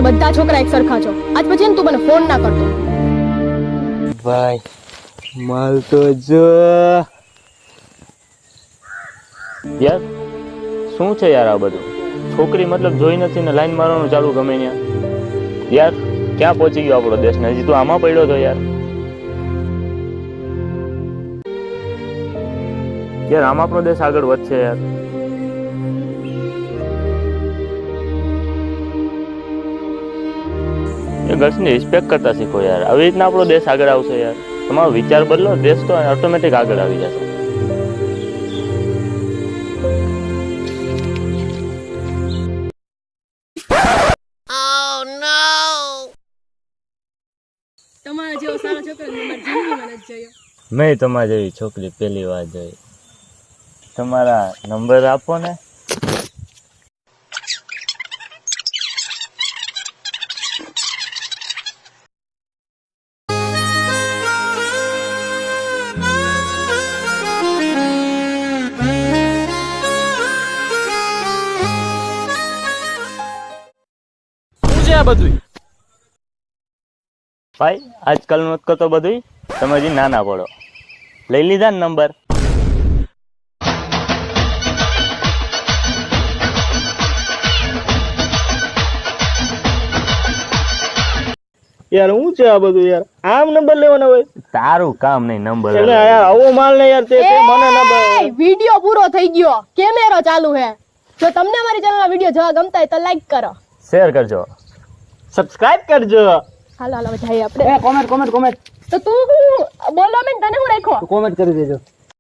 તમે બધા છોકરા એક સરખા છો. આજ પછી ને તું મને ફોન ના કરતો. ભાઈ માલ તો જો યાર શું છે યાર આ બધું? છોકરી મતલબ જોઈ નથી ને લાઈન મારવાનું ચાલુ ગમે ત્યાં. યાર ક્યાં પહોંચી ગયો આપણો દેશ ને? હજી તો આમાં પડ્યો તો યાર. યાર આમ આપણો દેશ આગળ વધશે યાર. એ ગર્લ્સની રિસ્પેક્ટ કરતા શીખો યાર. આવી રીતના આપણો દેશ આગળ આવશે યાર. તમારો વિચાર બદલો, દેશ તો ઓટોમેટિક આગળ આવી જશે. તમારા જેવો સારો છોકરો મેં મારી જિંદગીમાં નથી જોયો. મેં તમારી જેવી છોકરી પહેલી વાર જોઈ. તમારા નંબર આપો ને. શું છે આ બધું? ભાઈ આજકાલ નું તો બધું તમે હજી નાના પડો. લઈ લીધા ને નંબર? યાર શું છે આ બધું યાર? આમ નંબર લેવાનો હોય? તારું કામ નહીં નંબર. એટલે યાર આવો માલ ને યાર તે મને નંબર. વિડિયો પૂરો થઈ ગયો, કેમેરો ચાલુ હે. જો તમને અમારી ચેનલના વિડિયો જોવા ગમતા હોય તો લાઈક કરો, શેર કરજો, સબસ્ક્રાઇબ કરજો. હાલો જઈએ આપણે. કોમેન્ટ તો તું બોલો મેં તને હું રાખ્યો કોમેન્ટ કરી દેજો.